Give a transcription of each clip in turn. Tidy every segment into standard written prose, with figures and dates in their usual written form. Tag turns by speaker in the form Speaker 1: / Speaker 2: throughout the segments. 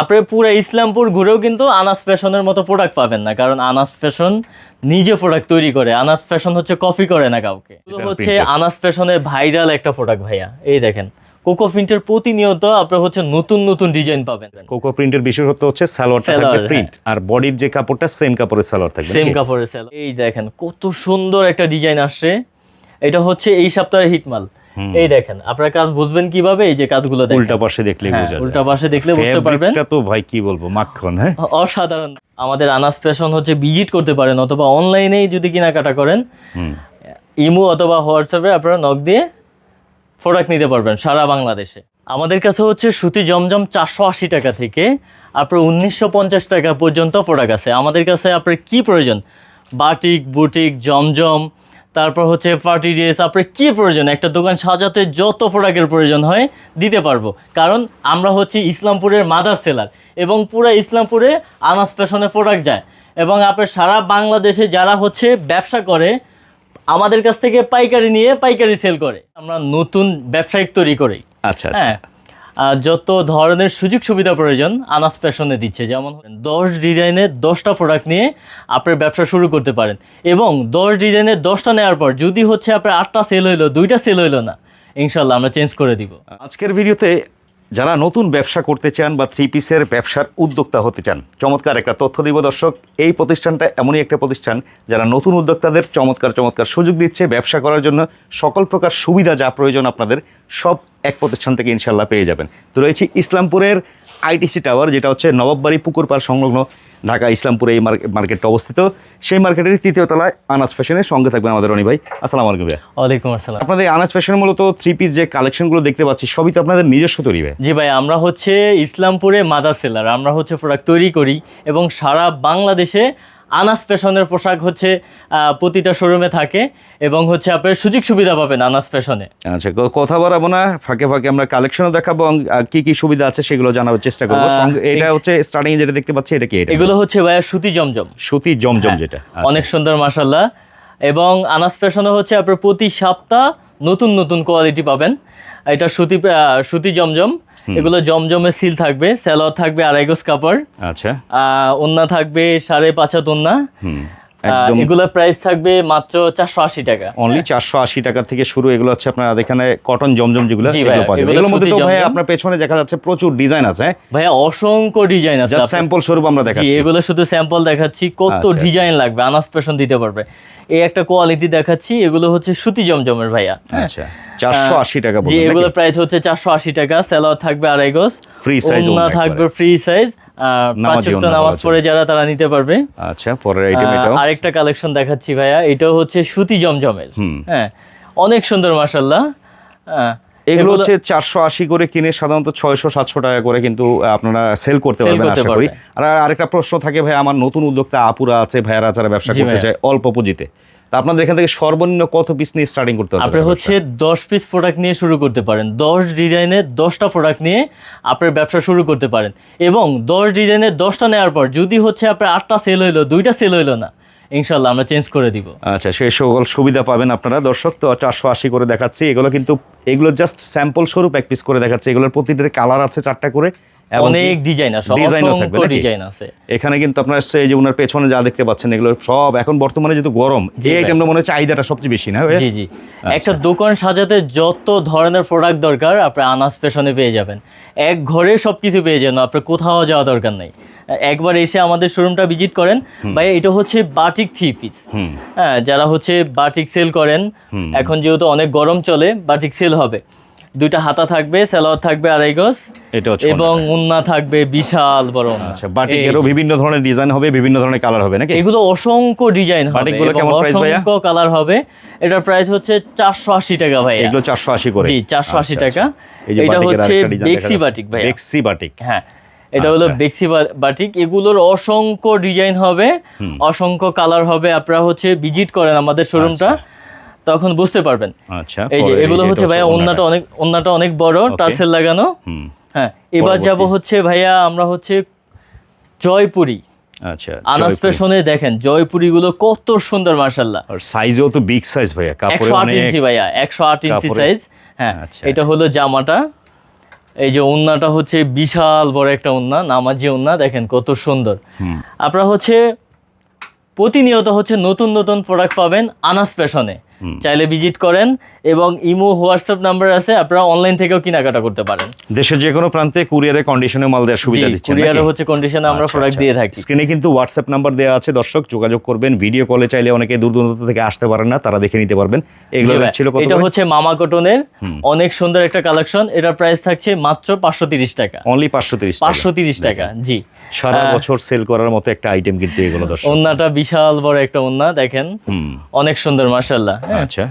Speaker 1: আপনি পুরো ইসলামপুর ঘুরেও কিন্তু আনাস ফ্যাশনের মতো প্রোডাক্ট পাবেন না, কারণ আনাস ফ্যাশন নিজে প্রোডাক্ট তৈরি করে। আনাস ফ্যাশন হচ্ছে কপি করে না কাউকে। এগুলো হচ্ছে আনাস ফ্যাশনের ভাইরাল একটা প্রোডাক্ট ভাইয়া। এই দেখেন কোকো প্রিন্টের প্রতিনিয়ত আপনার হচ্ছে নতুন নতুন ডিজাইন পাবেন।
Speaker 2: কোকো প্রিন্টের বিশেষত্ব হচ্ছে সালোয়ারটা থাকবে প্রিন্ট, আর বডির যে কাপড়টা সেম কাপড়ের সালোয়ার থাকবে,
Speaker 1: সেম কাপড়ের সালোয়ার। এই দেখেন কত সুন্দর একটা ডিজাইন আসছে। এটা হচ্ছে এই সপ্তাহের হিটমাল। এই দেখেন আপনারা কাজ বুঝবেন কিভাবে, এই যে কাজগুলো দেখেন
Speaker 2: উল্টা পাশে দেখলে বোঝা যায়।
Speaker 1: উল্টা পাশে দেখলে বুঝতে পারবেন।
Speaker 2: এটা তো ভাই কি বলবো, মাখন। হ্যাঁ,
Speaker 1: অসাধারণ। আমাদের আনাস ফ্যাশন হচ্ছে ভিজিট করতে পারেন, অথবা অনলাইনেই যদি কেনাকাটা করেন ইমো অথবা হোয়াটসঅ্যাপে আপনারা নক দিয়ে প্রোডাক্ট নিতে পারবেন সারা বাংলাদেশে। আমাদের কাছে হচ্ছে সুতি জমজম 480 টাকা থেকে আপনার 1950 টাকা পর্যন্ত প্রোডাক্ট আছে। আমাদের কাছে আপনার কি প্রয়োজন, বাটিক, বুটিক, জমজম, তারপর হচ্ছে পার্টি ড্রেস, আপনার কী প্রয়োজন, একটা দোকান সাজাতে যত প্রোডাক্টের প্রয়োজন হয় দিতে পারবো। কারণ আমরা হচ্ছে ইসলামপুরের মাদার সেলার, এবং পুরো ইসলামপুরে আনাস ফ্যাশনের প্রোডাক্ট যায়। এবং আপনার সারা বাংলাদেশে যারা হচ্ছে ব্যবসা করে আমাদের কাছ থেকে পাইকারি নিয়ে পাইকারি সেল করে, আমরা নতুন ব্যবসায়িক তৈরি করি।
Speaker 2: আচ্ছা
Speaker 1: হ্যাঁ, যত ধরনের সুযোগ সুবিধা প্রয়োজন আনাস ফ্যাশনে দিচ্ছে। যেমন 10 ডিজাইনের 10টা প্রোডাক্ট নিয়ে আপনার ব্যবসা শুরু করতে পারেন, এবং 10 ডিজাইনের 10টা নেওয়ার পর যদি হচ্ছে আপনার 8টা সেল হইলো, 2টা সেল হইলো না, ইনশাল্লাহ আমরা চেঞ্জ করে দিব।
Speaker 2: আজকের ভিডিওতে যারা নতুন ব্যবসা করতে চান বা 3 পিসের ব্যবসার উদ্যোক্তা হতে চান, চমৎকার একটা তথ্য দিব দর্শক। এই প্রতিষ্ঠানটা এমনই একটা প্রতিষ্ঠান যারা নতুন উদ্যোক্তাদের চমৎকার চমৎকার সুযোগ দিচ্ছে ব্যবসা করার জন্য। সকল প্রকার সুবিধা যা প্রয়োজন আপনাদের সব এক প্রতিষ্ঠান থেকে ইনশাল্লাহ পেয়ে যাবেন। তো রয়েছে ইসলামপুরের আইটিসি টাওয়ার, যেটা হচ্ছে নবাববাড়ি পুকুর পাড় সংলগ্ন ঢাকা ইসলামপুরে এই মার্কেটটা অবস্থিত। সেই মার্কেটের 3য় তলায় আনাস ফ্যাশনের সঙ্গে থাকবেন আমাদের রনি ভাই। আসসালামু আলাইকুম ভাই।
Speaker 1: ওয়ালাইকুম আসসালাম।
Speaker 2: আপনাদের আনাস ফ্যাশনের মূলত 3 পিস যে কালেকশনগুলো দেখতে পাচ্ছি সবই তো আপনাদের নিজস্ব তৈরি ভাই?
Speaker 1: জি ভাই, আমরা হচ্ছে ইসলামপুরে মাদার সেলার। আমরা হচ্ছে প্রোডাক্ট তৈরি করি, এবং সারা বাংলাদেশে আনাস ফ্যাশনের পোশাক হচ্ছে প্রতিটা শোরুমে থাকে, এবং হচ্ছে আপনার সুযোগ সুবিধা পাবেন আনাস ফ্যাশনে।
Speaker 2: আচ্ছা, কথা বাড়াবো না, ফাঁকে ফাঁকে আমরা কালেকশনও দেখাবো এবং কি কি সুবিধা আছে সেগুলো জানার চেষ্টা করবো। এটা হচ্ছে স্টার্টিং যেটা দেখতে পাচ্ছি, এটা কি?
Speaker 1: এগুলো হচ্ছে ভাইয়া সুতি জমজম।
Speaker 2: সুতি জমজম, যেটা
Speaker 1: অনেক সুন্দর মাশাআল্লাহ। এবং আনাস ফ্যাশনে হচ্ছে আপনার প্রতি সপ্তাহ নতুন নতুন কোয়ালিটি পাবেন। এটা সুতি জমজম। এগুলো জমজমের সিল থাকবে, সালোয়ার থাকবে 2.5 গজ কাপড়।
Speaker 2: আচ্ছা,
Speaker 1: ওন্না থাকবে 5.5 হাত ওন্না। এগুলোর প্রাইস থাকবে মাত্র 480 টাকা।
Speaker 2: অনলি 480 টাকা থেকে শুরু। এগুলো হচ্ছে আপনার এখানে কটন জমজম যেগুলো, এগুলোর মধ্যে তো ভাই আপনার পেছনে দেখা যাচ্ছে প্রচুর ডিজাইন আছে।
Speaker 1: ভাইয়া অসংখ্য ডিজাইন আছে,
Speaker 2: জাস্ট স্যাম্পল স্বরূপ আমরা দেখাচ্ছি।
Speaker 1: এগুলো শুধু স্যাম্পল দেখাচ্ছি, কত ডিজাইন লাগবে আনাস ফ্যাশন দিতে পারবে। এই একটা কোয়ালিটি দেখাচ্ছি, এগুলো হচ্ছে সুতি জমজমের ভাইয়া।
Speaker 2: আচ্ছা, 480 টাকা বলুন।
Speaker 1: এগুলো প্রাইস হচ্ছে 480 টাকা। সালোয়ার থাকবে 2.5 গজ,
Speaker 2: ফ্রি সাইজ,
Speaker 1: ওন্না থাকবে ফ্রি সাইজ। 5 ওয়াক্ত নামাজ পড়ে যারা তারা নিতে পারবে।
Speaker 2: আচ্ছা, পরের আইটেম এটাও
Speaker 1: আরেকটা কালেকশন দেখাচ্ছি ভাইয়া। এটাও হচ্ছে সুতি জমজমের। হ্যাঁ, অনেক সুন্দর মাশাআল্লাহ।
Speaker 2: এগুলো হচ্ছে 480 করে কিনে সাধারণত 600-700 টাকা করে কিন্তু আপনারা সেল করতে পারবেন আশা করি। আর আরেকটা প্রশ্ন থাকে ভাই, আমার নতুন উদ্যোক্তা আপুরা আছে, ভাইয়ারা যারা ব্যবসা করতে চায় অল্প পুঁজিতে, তা আপনাদের এখান থেকে সর্বনিম্ন কত পিস নিয়ে স্টার্টিং করতে হবে?
Speaker 1: আপনি হচ্ছে 10 পিস প্রোডাক্ট নিয়ে শুরু করতে পারেন। 10 ডিজাইনের 10টা প্রোডাক্ট নিয়ে আপনার ব্যবসা শুরু করতে পারেন, এবং 10 ডিজাইনের 10টা নেওয়ার পর যদি হচ্ছে আপনার 8টা সেল হইলো, 2টা সেল হইলো না, ইনশাল্লাহ আমরা চেঞ্জ করে দিব।
Speaker 2: আচ্ছা, সেই সকল সুবিধা পাবেন আপনারা দর্শক। তো 480 করে দেখাচ্ছি। এগুলো জাস্ট স্যাম্পল স্বরূপ এক পিস করে দেখাচ্ছি। এগুলোর প্রতিটার কালার আছে 4টা করে,
Speaker 1: অনেক ডিজাইন আছে, অসংখ্য ডিজাইন আছে
Speaker 2: এখানে। কিন্তু আপনার এই যে ওনার পেছনে যা দেখতে পাচ্ছেন, এগুলো সব এখন বর্তমানে যেহেতু গরম, এই আইটেমটা মনে হয় চাহিদাটা সবচেয়ে বেশি না?
Speaker 1: জি জি, একটা দোকান সাজাতে যত ধরনের প্রোডাক্ট দরকার আপনি আনাস ফ্যাশনে পেয়ে যাবেন। এক ঘরে সবকিছু পেয়ে যাবেন, আপনার কোথাও যাওয়া দরকার নেই। একবার এসে আমাদের শোরুমটা ভিজিট করেন। ভাই, এটা হচ্ছে বাটিক 3 পিস। হ্যাঁ, যারা হচ্ছে বাটিক সেল করেন, এখন যেহেতু অনেক গরম চলে, বাটিক সেল হবে। 2টা হাতা থাকবে, সালোয়ার থাকবে 2.5 গজ, এবং ওন্না থাকবে বিশাল বড়।
Speaker 2: আচ্ছা, বাটিকেরও বিভিন্ন ধরনের ডিজাইন হবে, বিভিন্ন ধরনের কালার হবে নাকি?
Speaker 1: এগুলো অসংখ্য ডিজাইন হবে, অসংখ্য কালার হবে। এটার প্রাইস হচ্ছে 480 টাকা ভাই।
Speaker 2: এগুলো 480 করে?
Speaker 1: জি, 480 টাকা। এটা হচ্ছে বেক্সি বাটিক ভাই।
Speaker 2: বেক্সি বাটিক,
Speaker 1: হ্যাঁ, এটা হলো বেক্সি বাটিক। এগুলোর অসংখ্য ডিজাইন হবে, অসংখ্য কালার হবে। আপনারা হচ্ছে ভিজিট করেন আমাদের শোরুমটা, তখন বুঝতে পারবেন।
Speaker 2: আচ্ছা,
Speaker 1: এই যে এগুলো হচ্ছে ভাইয়া ওন্নাটা অনেক বড়, টার্সেল লাগানো। হ্যাঁ, এবার যাব হচ্ছে ভাইয়া আমরা হচ্ছে জয়পুরি।
Speaker 2: আচ্ছা,
Speaker 1: আনাস ফ্যাশনে দেখেন জয়পুরি গুলো কত সুন্দর মাশাআল্লাহ।
Speaker 2: আর সাইজও তো বিগ সাইজ ভাইয়া, কাপড়ে
Speaker 1: 108 ইঞ্চি ভাইয়া, 108 ইঞ্চি সাইজ। হ্যাঁ, এটা হলো জামাটা। এই যে ওন্নাটা হচ্ছে বিশাল বড় একটা ওন্না, নামাজি ওন্না, দেখেন কত সুন্দর।
Speaker 2: হুম।
Speaker 1: আপনারা হচ্ছে প্রতিনিয়ত হচ্ছে নতুন নতুন প্রোডাক্ট পাবেন আনাস ফ্যাশনে, চাইলে ভিজিট করেন। এবং ইমো হোয়াটসঅ্যাপ নাম্বার আছে, আপনারা অনলাইন থেকেও কেনাকাটা করতে পারেন।
Speaker 2: দেশের যে কোনো প্রান্তে কুরিয়ারে কন্ডিশনে মাল দেওয়ার সুবিধা দিচ্ছেন
Speaker 1: কুরিয়ারে
Speaker 2: নাকি?
Speaker 1: হচ্ছে কন্ডিশনে আমরা
Speaker 2: আচ্ছা,
Speaker 1: প্রোডাক্ট
Speaker 2: আচ্ছা।
Speaker 1: দিয়ে থাকি।
Speaker 2: স্ক্রিনে কিন্তু হোয়াটসঅ্যাপ নাম্বার দেওয়া আছে, দর্শক যোগাযোগ করবেন। ভিডিও কলে চাইলে অনেকে দূর দূরান্ত থেকে আসতে পারেন না, তারা দেখে নিতে পারবেন। এগুলো
Speaker 1: জি ভাই,
Speaker 2: ছিল কত
Speaker 1: এটা
Speaker 2: করে?
Speaker 1: হচ্ছে মামা কটনের অনেক সুন্দর একটা কালেকশন। এটার প্রাইস থাকছে মাত্র 530 টাকা।
Speaker 2: অনলি 530 টাকা।
Speaker 1: 530 টাকা, জি।
Speaker 2: সারা বছর সেল করার মতো একটা আইটেম কিন্তু এগুলো দর্শক।
Speaker 1: ওন্নাটা বিশাল বড় একটা ওন্না, দেখেন
Speaker 2: হুম।
Speaker 1: অনেক সুন্দর মাশাআল্লাহ।
Speaker 2: আচ্ছা,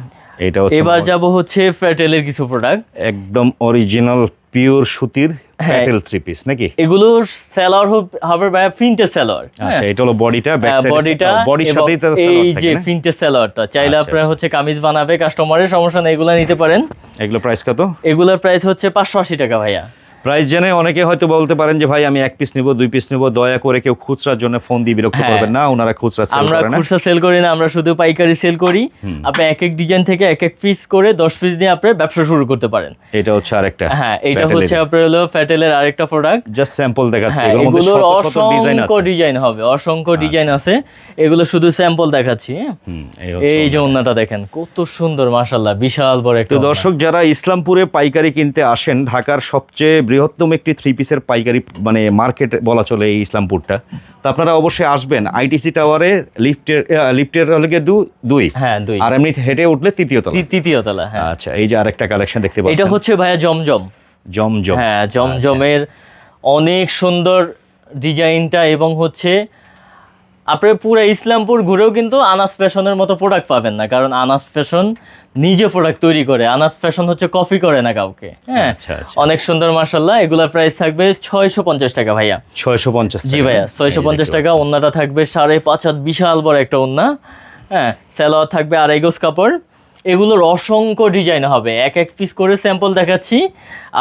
Speaker 2: এটা হচ্ছে
Speaker 1: এবার যাব হচ্ছে ফ্যাটেলের কিছু প্রোডাক্ট,
Speaker 2: একদম অরিজিনাল পিওর সুতির প্যাটেল থ্রি পিস নাকি?
Speaker 1: এগুলো সেলার হবে ভাই, প্রিন্টের সেলার।
Speaker 2: আচ্ছা, এটা হলো বডিটা, ব্যাক সাইড
Speaker 1: বডিটা,
Speaker 2: বডির
Speaker 1: এবং
Speaker 2: সাথেই তো
Speaker 1: এই
Speaker 2: সালোয়ার
Speaker 1: যে
Speaker 2: থাকে না?
Speaker 1: প্রিন্টের সেলারটা চাইলে
Speaker 2: আচ্ছা,
Speaker 1: আপনারা
Speaker 2: আচ্ছা।
Speaker 1: হচ্ছে কামিজ বানাবে কাস্টমারের, সমস্যা নেই, এগুলো নিতে পারেন।
Speaker 2: এগুলো প্রাইস কত?
Speaker 1: এগুলোর প্রাইস হচ্ছে 580 টাকা ভাইয়া।
Speaker 2: প্রাইস জেনে অনেকে হয়তো বলতে পারেন যে ভাই আমি এক পিস নিব, দুই পিস নিব, দয়া করে কেউ খুচরার জন্য ফোন দিয়ে বিরক্ত
Speaker 1: হ্যাঁ।
Speaker 2: করবেন না, ওনারা খুচরা সেল
Speaker 1: আমরা
Speaker 2: করে না।
Speaker 1: খুচরা সেল করি না, আমরা শুধু পাইকারি সেল করি। আপনি এক এক ডিজাইন থেকে এক এক পিস করে 10 পিস দিয়ে আপনি ব্যবসা শুরু করতে পারেন।
Speaker 2: এটা হচ্ছে আরেকটা।
Speaker 1: হ্যাঁ, এটা হচ্ছে আপনার হলো ফ্যাটেলের আরেকটা প্রোডাক্ট।
Speaker 2: জাস্ট স্যাম্পল দেখাচ্ছি,
Speaker 1: হ্যাঁ,
Speaker 2: এগুলোর মধ্যে
Speaker 1: এগুলোর
Speaker 2: শত শত ডিজাইন
Speaker 1: অসংখ্য
Speaker 2: আছে।
Speaker 1: ডিজাইন হবে, অসংখ্য ডিজাইন আছে, এগুলো শুধু স্যাম্পল দেখাচ্ছি। এই যে ওন্নাটা দেখেন কত সুন্দর মাশাআল্লাহ, বিশাল বড় একটা
Speaker 2: তো
Speaker 1: ওন্না।
Speaker 2: দর্শক যারা ইসলামপুরে পাইকারি কিনতে আসেন, ঢাকার সবচেয়ে বৃহত্তম একটি থ্রি পিসের পাইকারি মানে মার্কেট বলা চলে এই ইসলামপুরটা, তো আপনারা অবশ্যই আসবেন। আইটিসি টাওয়ারে লিফটের হলে গিয়ে 2,
Speaker 1: হ্যাঁ 2,
Speaker 2: আর এমনি হেঁটে উঠলে তৃতীয় তলা।
Speaker 1: তৃতীয় তলা। হ্যাঁ,
Speaker 2: আচ্ছা, এই যে আরেকটা কালেকশন দেখতে
Speaker 1: এটা
Speaker 2: পাচ্ছেন,
Speaker 1: হচ্ছে ভাইয়া জমজম।
Speaker 2: জমজম।
Speaker 1: হ্যাঁ, জমজমের অনেক সুন্দর ডিজাইনটা, এবং হচ্ছে আপনার পুরো ইসলামপুর ঘুরেও কিন্তু আনাস ফ্যাশনের মতো প্রোডাক্ট পাবেন না, কারণ আনাস ফ্যাশন নিজে প্রোডাক্ট তৈরি করে। আনাস ফ্যাশন হচ্ছে কপি করে না কাউকে। হ্যাঁ,
Speaker 2: আচ্ছা, আচ্ছা।
Speaker 1: অনেক সুন্দর মাশাআল্লাহ। এগুলার প্রাইস থাকবে 650 টাকা ভাইয়া।
Speaker 2: 650
Speaker 1: জি ভাইয়া, 650 টাকা। ওন্নাটা থাকবে 5.5 হাত, বিশাল বড় একটা ওন্না। হ্যাঁ, সালোয়ার থাকবে 2.5 গজ কাপড়। এগুলোর অসংখ্য ডিজাইন হবে, এক এক পিস করে স্যাম্পল দেখাচ্ছি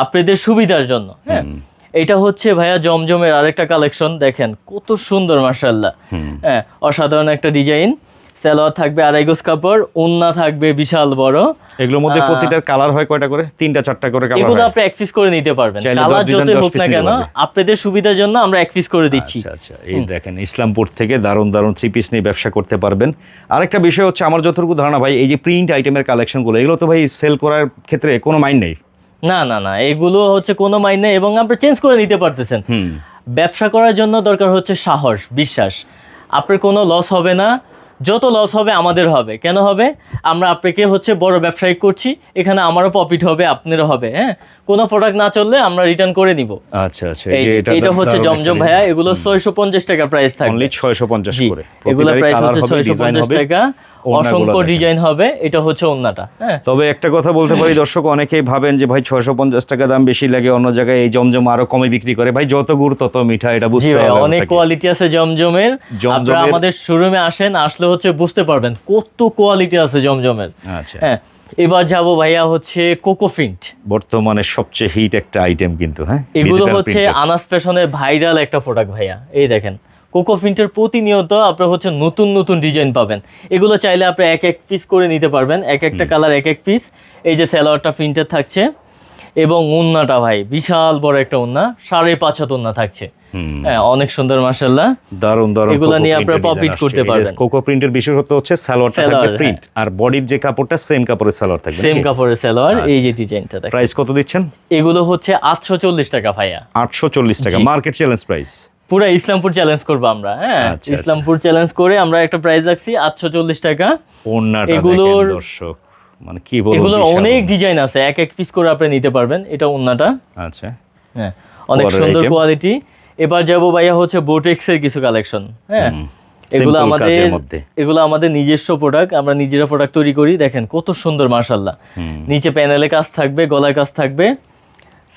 Speaker 1: আপনাদের সুবিধার জন্য। হ্যাঁ, এটা হচ্ছে ভাইয়া জমজমের আরেকটা কালেকশন, দেখেন কত সুন্দর মাশাআল্লাহ। হ্যাঁ, অসাধারণ একটা ডিজাইন। সালোয়ার থাকবে 2.5 গজ কাপড়, ওন্না থাকবে বিশাল বড়।
Speaker 2: এগুলোর মধ্যে প্রতিটার কালার হয় কয়টা করে? 3টা 4টা করে কালার
Speaker 1: এগুলো
Speaker 2: হয়।
Speaker 1: আপনি এক পিস করে নিতে পারবেন,
Speaker 2: চাইলে
Speaker 1: কালার
Speaker 2: 10 ডিজাইন,
Speaker 1: যতই
Speaker 2: 10
Speaker 1: হোক
Speaker 2: পিস
Speaker 1: না
Speaker 2: নিতে
Speaker 1: কেন,
Speaker 2: পারবে।
Speaker 1: আপনাদের সুবিধার জন্য আমরা এক পিস করে দিচ্ছি।
Speaker 2: আচ্ছা, আচ্ছা। এই দেখেন ইসলামপুর থেকে দারুণ দারুণ থ্রি পিস নিয়ে ব্যবসা করতে পারবেন। আরেকটা বিষয় হচ্ছে, আমার যতটুকু ধারণা ভাই, এই যে প্রিন্ট আইটেমের কালেকশনগুলো, এগুলো তো ভাই সেল করার ক্ষেত্রে কোনো মাইন্ড নেই।
Speaker 1: না না না, এগুলো হচ্ছে কোনো মাইনে, এবং আপনি চেঞ্জ করে নিতে পারতেছেন। ব্যবসা করার জন্য দরকার হচ্ছে সাহস, বিশ্বাস। আপনার কোনো লস হবে না, যত লস হবে আমাদের হবে। কেন হবে? আমরা আপনাকে হচ্ছে বড় ব্যবসায়ী করছি, এখানে আমারও প্রফিট হবে, আপনারও হবে। হ্যাঁ, কোনো প্রোডাক্ট না চললে আমরা রিটার্ন করে নিব।
Speaker 2: আচ্ছা, আচ্ছা।
Speaker 1: এটা হচ্ছে জমজম ভাইয়া, এগুলো 650 টাকা প্রাইস থাকবে।
Speaker 2: অনলি 650 করে।
Speaker 1: এগুলো প্রাইস হচ্ছে 650 টাকা, অসংখ্য ডিজাইন হবে। এটা হচ্ছে ওন্নাটা। হ্যাঁ,
Speaker 2: তবে একটা কথা বলতে পারি দর্শক, অনেকেই ভাবেন যে ভাই 650 টাকা দাম বেশি লাগে, অন্য জায়গায় এই জমজম আরো কমে বিক্রি করে। ভাই যত গুড় তত মিঠা, এটা বুঝতে হবে।
Speaker 1: অনেক কোয়ালিটি আছে জমজমের। আপনারা আমাদের শোরুমে আসেন, আসলে হচ্ছে বুঝতে পারবেন কত কোয়ালিটি আছে জমজমের।
Speaker 2: আচ্ছা,
Speaker 1: হ্যাঁ, এবার যাব ভাইয়া হচ্ছে কোকোফিন্ট,
Speaker 2: বর্তমানে সবচেয়ে হিট একটা আইটেম কিন্তু। হ্যাঁ,
Speaker 1: এগুলো হচ্ছে আনাস ফ্যাশনের ভাইরাল একটা প্রোডাক্ট ভাইয়া। এই দেখেন কোকোফিন্টের প্রতিনিয়ত আপনারা হচ্ছে নতুন নতুন ডিজাইন পাবেন। এগুলো চাইলে আপনি এক এক পিস করে নিতে পারবেন, এক একটা কালার এক এক পিস। এই যে সালোয়ারটা প্রিন্টের থাকছে, এবং ওন্নাটা ভাই বিশাল বড় একটা ওন্না, 5.5 হাত ওন্না থাকছে। হ্যাঁ, অনেক সুন্দর মাশাআল্লাহ,
Speaker 2: দারুণ দারুণ।
Speaker 1: এগুলো নিয়ে আপনারা প্রফিট করতে পারবেন।
Speaker 2: কোকো প্রিন্টের বিশেষত্ব হচ্ছে সালোয়ারটা থাকবে প্রিন্ট, আর বডির যে কাপড়টা সেম কাপড়ের সালোয়ার থাকবে,
Speaker 1: সেম কাপড়ের সালোয়ার। এই যে ডিজাইনটা দেখেন।
Speaker 2: প্রাইস কত দিচ্ছেন?
Speaker 1: এগুলো হচ্ছে 840 টাকা ভাইয়া।
Speaker 2: 840 টাকা, মার্কেট চ্যালেঞ্জ প্রাইস।
Speaker 1: পুরো ইসলামপুর চ্যালেঞ্জ করব আমরা। হ্যাঁ, ইসলামপুর চ্যালেঞ্জ করে আমরা একটা প্রাইস রাখছি 840 টাকা।
Speaker 2: ওন্নাটা
Speaker 1: এগুলোর
Speaker 2: দেখেন দর্শক, মানে কি বলবো,
Speaker 1: এগুলো অনেক ডিজাইন আছে, এক এক পিস করে আপনি নিতে পারবেন। এটা ওন্নাটা।
Speaker 2: আচ্ছা,
Speaker 1: হ্যাঁ, অনেক সুন্দর কোয়ালিটি। এবার যাব ভাইয়া হচ্ছে বোটেক্সের কিছু কালেকশন। হ্যাঁ, এগুলো আমাদের নিজস্ব প্রোডাক্ট, আমরা নিজেরা প্রোডাক্ট তৈরি করি। দেখেন কত সুন্দর মাশাআল্লাহ। নিচে প্যানেলে কাজ থাকবে, গলায় কাজ থাকবে,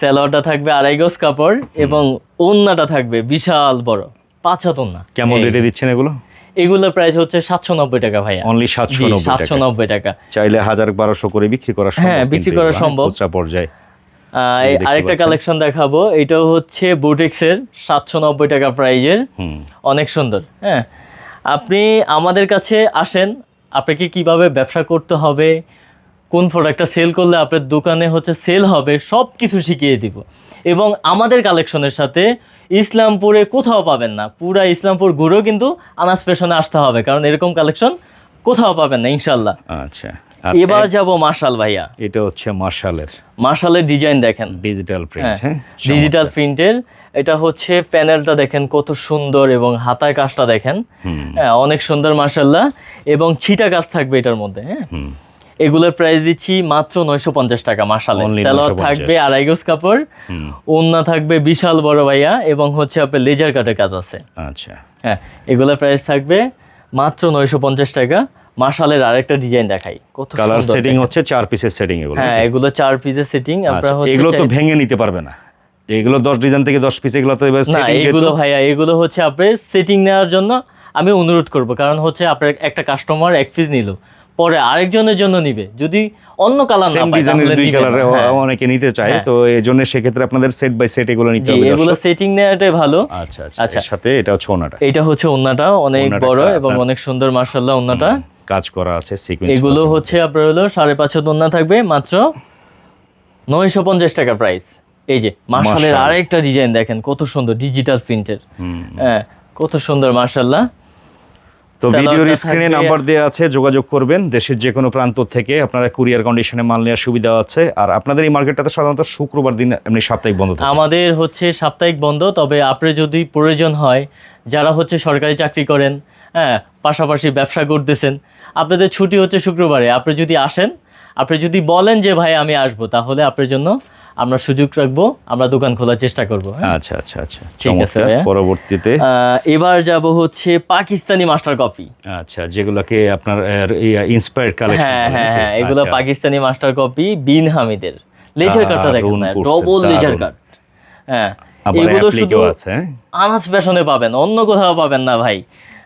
Speaker 1: সালোয়ারটা থাকবে 2.5 গজ কাপড়, এবং ওন্নাটা থাকবে বিশাল বড় 5 হাত ওন্না।
Speaker 2: কেমন রেটে দিচ্ছেন এগুলো?
Speaker 1: এগুলোর প্রাইস হচ্ছে 790 টাকা ভাইয়া।
Speaker 2: অনলি 790
Speaker 1: টাকা।
Speaker 2: চাইলে 1000-1200 করে বিক্রি করা সম্ভব।
Speaker 1: হ্যাঁ, বিক্রি করা সম্ভব
Speaker 2: খুচরা পর্যায়ে।
Speaker 1: আরেকটা কালেকশন দেখাবো, এটাও হচ্ছে বুটিক্সের 790 টাকা প্রাইজের, অনেক সুন্দর। হ্যাঁ, আপনি আমাদের কাছে আসেন, আপনাকে কিভাবে ব্যবসা করতে হবে, কোন প্রোডাক্টটা সেল করলে আপনার দোকানে হচ্ছে সেল হবে সব কিছু শিখিয়ে দিব। এবং আমাদের কালেকশনের সাথে ইসলামপুরে কোথাও পাবেন না, পুরা ইসলামপুর ঘুরেও কিন্তু আনাস ফ্যাশনে আসতে হবে, কারণ এরকম কালেকশন কোথাও পাবেন না ইনশাল্লাহ।
Speaker 2: আচ্ছা,
Speaker 1: এবার যাব মার্শাল ভাইয়া।
Speaker 2: এটা হচ্ছে
Speaker 1: মার্শালের ডিজাইন দেখেন,
Speaker 2: ডিজিটাল প্রিন্ট। হ্যাঁ,
Speaker 1: ডিজিটাল প্রিন্টের। এটা হচ্ছে প্যানেলটা দেখেন কত সুন্দর, এবং হাতায় কাজটা দেখেন, হ্যাঁ অনেক সুন্দর মার্শাল্লাহ। এবং ছিটা কাজ থাকবে এটার মধ্যে। হ্যাঁ, এগুলোর প্রাইস দিচ্ছি মাত্র 950 টাকা। মার্শালের সালোয়ার থাকবে 2.5 গজ কাপড়, ওড়না থাকবে বিশাল বড় ভাইয়া, এবং হচ্ছে আপনার লেজার কাটের কাজ আছে।
Speaker 2: আচ্ছা,
Speaker 1: হ্যাঁ, এগুলোর প্রাইস থাকবে মাত্র 950 টাকা। মার্শালের আরেকটা ডিজাইন দেখাই, কত
Speaker 2: কালার
Speaker 1: সুন্দর
Speaker 2: সেটিং
Speaker 1: দেখেন।
Speaker 2: হচ্ছে 4 পিসের সেটিং এগুলো।
Speaker 1: হ্যাঁ, এগুলো 4 পিসের সেটিং। আপনারা
Speaker 2: আচ্ছা,
Speaker 1: হচ্ছে
Speaker 2: এগুলো তো ভেঙে নিতে পারবে না, এগুলো 10 ডিজাইন থেকে 10 পিস, এগুলো তো এবার
Speaker 1: না,
Speaker 2: সেটিং
Speaker 1: এগুলো ভাইয়া এগুলো হচ্ছে আপনি সেটিং নেওয়ার জন্য আমি অনুরোধ করব, কারণ হচ্ছে আপনার একটা কাস্টমার এক পিস নিল, পরে আরেকজনের জন্য নিবে, যদি অন্য কালার না
Speaker 2: সেম
Speaker 1: পায়
Speaker 2: ডিজাইনের
Speaker 1: তাহলে
Speaker 2: দুই
Speaker 1: নিবে না।
Speaker 2: কালারে
Speaker 1: হ্যাঁ,
Speaker 2: অনেকে নিতে চায়,
Speaker 1: হ্যাঁ।
Speaker 2: তো এজন্য সেক্ষেত্রে আপনাদের সেট বাই সেট এগুলো নিতে
Speaker 1: জি,
Speaker 2: হবে।
Speaker 1: এগুলো
Speaker 2: দর্শক।
Speaker 1: সেটিং নেওয়াটাই ভালো।
Speaker 2: আচ্ছা আচ্ছা,
Speaker 1: আচ্ছা।
Speaker 2: এর সাথে এটা হচ্ছে ওনাটা,
Speaker 1: এটা হচ্ছে ওন্নাটা অনেক
Speaker 2: ওড়নাটা
Speaker 1: বড়
Speaker 2: আপনার-
Speaker 1: এবং অনেক সুন্দর মাশাআল্লাহ ওন্নাটা।
Speaker 2: কাজ করা আছে সিকোয়েন্স।
Speaker 1: এগুলো হচ্ছে আপনার হলো 5.5 ওন্না থাকবে, মাত্র 950 টাকা প্রাইস। এই যে মাশাআল্লাহ
Speaker 2: মাশাআল্লাহ।
Speaker 1: আরেকটা ডিজাইন দেখেন কত সুন্দর, ডিজিটাল প্রিন্টের। হ্যাঁ, কত সুন্দর মাশাআল্লাহ।
Speaker 2: তো ভিডিওর
Speaker 1: সালোয়ারটা
Speaker 2: স্ক্রিনে
Speaker 1: থাকবে-
Speaker 2: নাম্বার দেওয়া আছে, যোগাযোগ করবেন। দেশের যে কোনো প্রান্ত থেকে আপনারা কুরিয়ার কন্ডিশনে মাল নেওয়ার সুবিধা আছে। আর আপনাদের এই মার্কেটটাতে সাধারণত শুক্রবার দিন এমনি সাপ্তাহিক বন্ধ থাকে।
Speaker 1: আমাদের হচ্ছে সাপ্তাহিক বন্ধ, তবে আপনার যদি প্রয়োজন হয়, যারা হচ্ছে সরকারি চাকরি করেন, হ্যাঁ পাশাপাশি ব্যবসা করতেছেন, আপনাদের ছুটি হচ্ছে শুক্রবারে, আপনি যদি আসেন, আপনি যদি বলেন যে ভাই আমি আসবো, তাহলে আপনার জন্য আমরা সুযোগ রাখবো, আমরা দোকান খোলার চেষ্টা করবো। হ্যাঁ?
Speaker 2: আচ্ছা আচ্ছা আচ্ছা,
Speaker 1: ঠিক আছে
Speaker 2: চমৎকার।
Speaker 1: ভাইয়া।
Speaker 2: পরবর্তীতে
Speaker 1: এবার যাব হচ্ছে পাকিস্তানি মাস্টার কপি।
Speaker 2: আচ্ছা, যেগুলোকে আপনার ইন্সপায়ার্ড কালেকশন।
Speaker 1: হ্যাঁ হ্যাঁ হ্যাঁ, এগুলো পাকিস্তানি মাস্টার কপি বিন হামিদের। লেজার কাটটা দেখেন,
Speaker 2: দারুণ করছে,
Speaker 1: ডবল লেজার
Speaker 2: দারুণ।
Speaker 1: কাট। হ্যাঁ,
Speaker 2: আবার
Speaker 1: এগুলো শুধু
Speaker 2: অ্যাপ্লিকেও আছে। হ্যাঁ?
Speaker 1: আনাস ফ্যাশনে পাবেন, অন্য কোথাও পাবেন না ভাই।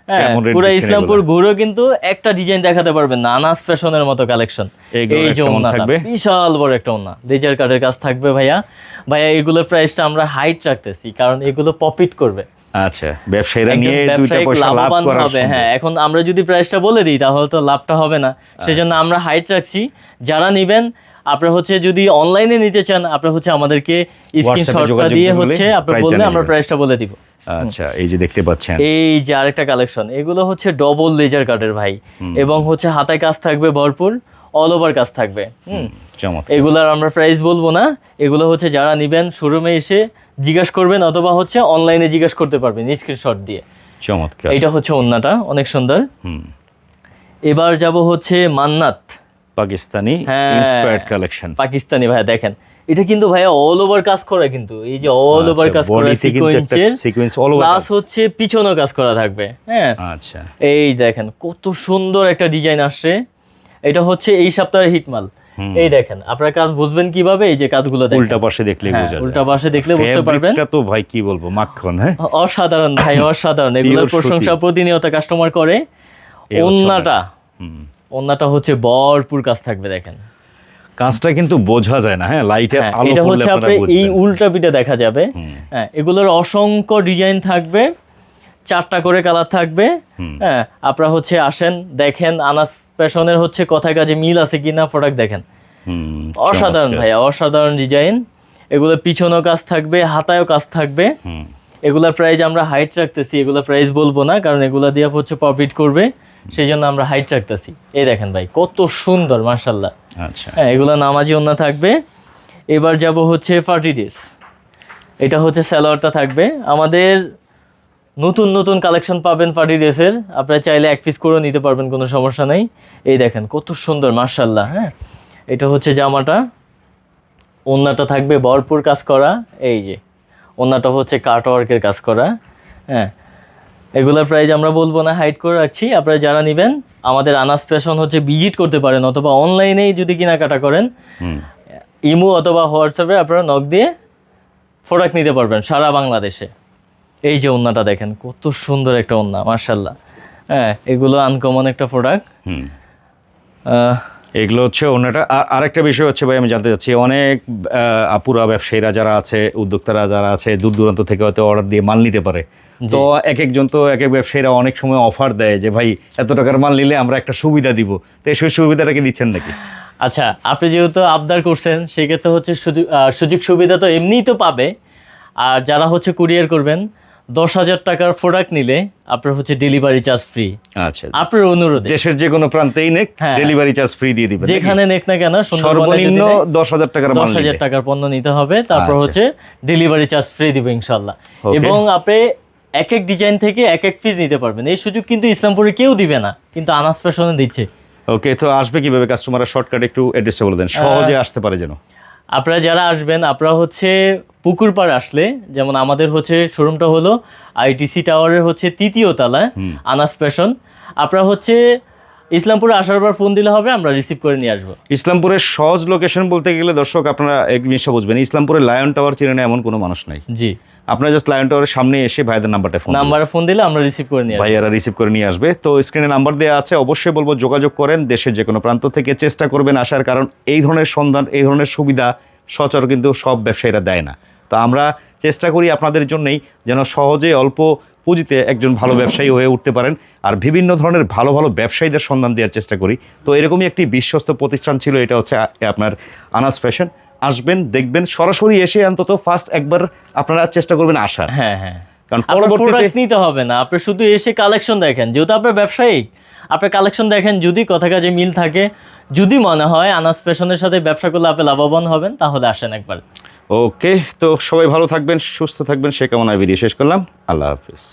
Speaker 1: হ্যাঁ,
Speaker 2: কেমন rate
Speaker 1: পুরো
Speaker 2: দিচ্ছেন
Speaker 1: ইসলামপুর ঘুরেও কিন্তু একটা ডিজাইন দেখাতে পারবেন না আনাস ফ্যাশনের মতো কালেকশন।
Speaker 2: এগুলো
Speaker 1: এই যে
Speaker 2: কেমন
Speaker 1: ওন্নাটা
Speaker 2: থাকবে?
Speaker 1: বিশাল বড় একটা ওন্না, লেজার কাটের কাজ থাকবে ভাইয়া। ভাইয়া এগুলোর প্রাইসটা আমরা হাইট রাখতেছি, কারণ এগুলো প্রফিট করবে।
Speaker 2: আচ্ছা, ব্যবসায়ীরা
Speaker 1: একজন
Speaker 2: নিয়ে দুইটা
Speaker 1: ব্যবসায়িক
Speaker 2: পয়সা লাভ
Speaker 1: লাভবান
Speaker 2: করার
Speaker 1: হবে।
Speaker 2: সম্ভব।
Speaker 1: হ্যাঁ, এখন আমরা যদি প্রাইসটা বলে দিই তাহলে তো লাভটা হবে না, সেজন্য আমরা হাইট রাখছি। যারা নিবেন, আপনারা হচ্ছে যদি অনলাইনে নিতে চান, আপনারা হচ্ছে আমাদেরকে স্ক্রিনশটটা
Speaker 2: যোগাযোগ
Speaker 1: দিয়ে
Speaker 2: করলে
Speaker 1: হচ্ছে আপনারা
Speaker 2: price
Speaker 1: বললে
Speaker 2: জানিয়ে
Speaker 1: আমরা
Speaker 2: দিবেন।
Speaker 1: প্রাইসটা বলে দিব।
Speaker 2: আচ্ছা, এই যে দেখতে পাচ্ছেন,
Speaker 1: এই যে আরেকটা কালেকশন, এগুলো হচ্ছে ডবল লেজার কাটের ভাই, এবং হচ্ছে হাতায় কাজ থাকবে ভরপুর, অল ওভার কাজ থাকবে।
Speaker 2: চমৎকার।
Speaker 1: এগুলার আমরা প্রাইস বলবো না, এগুলো হচ্ছে যারা নিবেন শোরুমে এসে জিজ্ঞাসা করবেন, অথবা হচ্ছে অনলাইনে জিজ্ঞাসা করতে পারবেন স্ক্রিনশট দিয়ে।
Speaker 2: চমৎকার।
Speaker 1: এইটা হচ্ছে ওন্নাটা অনেক সুন্দর। এবার যাব হচ্ছে মান্নাত
Speaker 2: পাকিস্তানি
Speaker 1: হ্যাঁ,
Speaker 2: ইন্সপায়ার্ড কালেকশন।
Speaker 1: পাকিস্তানি ভাইয়া দেখেন, এটা কিন্তু ভাইয়া অল ওভার কাজ করা, কিন্তু এই যে অল ওভার কাজ করা সিকোয়েন্সের,
Speaker 2: সিকোয়েন্স অল ওভার
Speaker 1: প্লাস হচ্ছে পিছনও কাজ করা থাকবে। হ্যাঁ,
Speaker 2: আচ্ছা,
Speaker 1: এই দেখেন কত সুন্দর একটা ডিজাইন আসছে। এটা হচ্ছে এই সপ্তাহের হিটমাল। এই দেখেন, আপনারা কাজ বুঝবেন কিভাবে, এই যে কাজগুলো দেখেন,
Speaker 2: উল্টা পাশে দেখলে
Speaker 1: হ্যাঁ,
Speaker 2: বোঝা যায়।
Speaker 1: উল্টা পাশে দেখলে বুঝতে পারবেন।
Speaker 2: ফেব্রিকটা তো ভাই কি বলবো, মাখন। হ্যাঁ,
Speaker 1: অসাধারণ ভাই, অসাধারণ। এগুলোর
Speaker 2: Pure
Speaker 1: প্রশংসা
Speaker 2: সুতি।
Speaker 1: প্রতিনিয়ত কাস্টমার করে।
Speaker 2: এই হচ্ছে
Speaker 1: ওন্নাটা হচ্ছে ভরপুর কাজ থাকবে দেখেন।
Speaker 2: কাজটা কিন্তু বোঝা যায় না। হ্যাঁ, লাইটের
Speaker 1: হ্যাঁ,
Speaker 2: আলো
Speaker 1: এটা
Speaker 2: পড়লে
Speaker 1: হচ্ছে
Speaker 2: আপনারা
Speaker 1: আপনি এই
Speaker 2: বুঝবেন।
Speaker 1: উল্টা পিঠে দেখা যাবে। হ্যাঁ, এগুলোর অসংখ্য ডিজাইন থাকবে, 4টা করে কালার থাকবে। হ্যাঁ, আপনারা হচ্ছে আসেন, দেখেন আনাস ফ্যাশনের হচ্ছে কথায় কাজে মিল আছে কিনা, প্রোডাক্ট দেখেন। অসাধারণ ভাইয়া, অসাধারণ ডিজাইন। এগুলো পিছনেও কাজ থাকবে, হাতায়ও কাজ থাকবে। এগুলোর প্রাইস আমরা হাইট রাখতেছি, এগুলোর প্রাইস বলবো না, কারণ এগুলো দিয়ে হচ্ছে প্রফিট করবে, সেই জন্য আমরা হাইট রাখতেছি। এই দেখেন ভাই কত সুন্দর মাশাআল্লাহ।
Speaker 2: আচ্ছা,
Speaker 1: হ্যাঁ, এগুলো নামাজি ওন্না থাকবে। এবার যাব হচ্ছে পার্টি ড্রেস। এটা হচ্ছে সালোয়ারটা থাকবে। আমাদের নতুন নতুন কালেকশন পাবেন পার্টি ড্রেসের, আপনারা চাইলে এক পিস করেও নিতে পারবেন, কোনো সমস্যা নেই। এই দেখেন কত সুন্দর মাশাআল্লাহ। হ্যাঁ, এটা হচ্ছে জামাটা, ওন্নাটা থাকবে ভরপুর কাজ করা। এই যে ওন্নাটা হচ্ছে কাট ওয়ার্কের কাজ করা। হ্যাঁ, এগুলোর প্রাইস আমরা বলবো না, হাইড করে রাখছি। আপনারা যারা নেবেন, আমাদের আনাস ফ্যাশন হচ্ছে ভিজিট করতে পারেন, অথবা অনলাইনেই যদি কেনাকাটা করেন, ইমো অথবা হোয়াটসঅ্যাপে আপনারা নক দিয়ে প্রোডাক্ট নিতে পারবেন সারা বাংলাদেশে। এই যে ওন্নাটা দেখেন কত সুন্দর একটা ওন্না মাশাআল্লাহ। হ্যাঁ, এগুলো আনকমন একটা প্রোডাক্ট।
Speaker 2: এগুলো হচ্ছে অন্যটা। আর আরেকটা বিষয় হচ্ছে ভাই, আমি জানতে চাচ্ছি, অনেক আপুরা ব্যবসায়ীরা যারা আছে, উদ্যোক্তারা যারা আছে, দূর দূরান্ত থেকে হয়তো অর্ডার দিয়ে মাল নিতে পারে। তো এক একজন তো এক এক ব্যবসায়ীরা অনেক সময় অফার দেয় যে ভাই এত টাকার মাল নিলে আমরা একটা সুবিধা দিব, তো সেই সুবিধাটা কি দিচ্ছেন নাকি?
Speaker 1: আচ্ছা, আপনি যেহেতু আবদার করছেন সেক্ষেত্রে হচ্ছে সুযোগ সুবিধা তো এমনিই তো পাবে। আর যারা হচ্ছে কুরিয়ার করবেন 10,000 টাকার প্রোডাক্ট নিলে আপনার হচ্ছে ডেলিভারি চার্জ ফ্রি।
Speaker 2: আচ্ছা,
Speaker 1: আপনার অনুরোধে
Speaker 2: দেশের যে কোনো প্রান্তেই নেক
Speaker 1: হ্যাঁ।
Speaker 2: ডেলিভারি চার্জ ফ্রি দিয়ে দিবেন,
Speaker 1: যেখানে নেক না কেন
Speaker 2: সর্বনিম্ন 10,000 টাকার মাল
Speaker 1: 10,000
Speaker 2: নিলে।
Speaker 1: টাকার পণ্য নিতে হবে, তারপর
Speaker 2: আচ্ছা।
Speaker 1: হচ্ছে ডেলিভারি চার্জ ফ্রি দিব ইনশাল্লাহ।
Speaker 2: Okay.
Speaker 1: এবং আপনি এক এক ডিজাইন থেকে এক এক পিস নিতে পারবেন। এই সুযোগ কিন্তু ইসলামপুরে কেউ দিবে না, কিন্তু আনাস ফ্যাশনে দিচ্ছে।
Speaker 2: ওকে, তো আসবে কিভাবে কাস্টমাররা? শর্টকাট একটু অ্যাড্রেসটা বলে দেন, সহজে আসতে পারে যেন।
Speaker 1: আপনারা যারা আসবেন, আপনারা হচ্ছে পুকুর পাড় আসলে, যেমন আমাদের হচ্ছে শোরুমটা হলো আইটিসি টাওয়ারের হচ্ছে 3য় তলায় আনাস ফ্যাশন। আপনারা হচ্ছে ইসলামপুরে আসার পর ফোন দিলে হবে, আমরা রিসিভ করে নিয়ে আসবো।
Speaker 2: ইসলামপুরের সহজ লোকেশন বলতে গেলে দর্শক আপনারা এক জিনিসটা বুঝবেন, ইসলামপুরে লায়ন টাওয়ার চেনে না এমন কোনো মানুষ নাই।
Speaker 1: জি,
Speaker 2: আপনারা জাস্ট লায়ন টাওয়ারের সামনে এসে ভাইদের নাম্বারটা ফোন
Speaker 1: নাম্বারে ফোন দিলে আমরা রিসিভ করে নিয়ে আসবো।
Speaker 2: ভাইয়ারা রিসিভ করে নিয়ে আসবে। তো স্ক্রিনে নাম্বার দেওয়া আছে, অবশ্যই বলবো যোগাযোগ করেন। দেশের যে কোনো প্রান্ত থেকে চেষ্টা করবেন আসার, কারণ এই ধরনের সন্ধান, এই ধরনের সুবিধা সচরাচর কিন্তু সব ব্যবসায়ীরা দেয় না। তো আমরা চেষ্টা করি আপনাদের জন্যই যেন সহজে অল্প পুঁজিতে একজন ভালো ব্যবসায়ী হয়ে উঠতে পারেন, আর বিভিন্ন ধরনের ভালো ভালো ব্যবসায়ীদের সন্ধান দেওয়ার চেষ্টা করি। তো এরকমই একটি বিশ্বস্ত প্রতিষ্ঠান ছিল, এটা হচ্ছে আপনার আনাস ফ্যাশন। আসবেন, দেখবেন, সরাসরি এসে অন্তত ফার্স্ট একবার আপনারা চেষ্টা করবেন আসার।
Speaker 1: হ্যাঁ হ্যাঁ,
Speaker 2: কারণ
Speaker 1: আপনার
Speaker 2: পরবর্তীতে
Speaker 1: প্রোডাক্ট নিতে হবে না, আপনি শুধু এসে কালেকশন দেখেন। যেহেতু আপনার ব্যবসায়িক, আপনার কালেকশন দেখেন, যদি কথা কাজে মিল থাকে, যদি মনে হয় আনাস ফ্যাশনের সাথে ব্যবসা করলে আপনি লাভবান হবেন, তাহলে আসেন একবার।
Speaker 2: ওকে, তো সবাই ভালো থাকবেন, সুস্থ থাকবেন, সে কামনায় ভিডিও শেষ করলাম। আল্লাহ হাফিজ।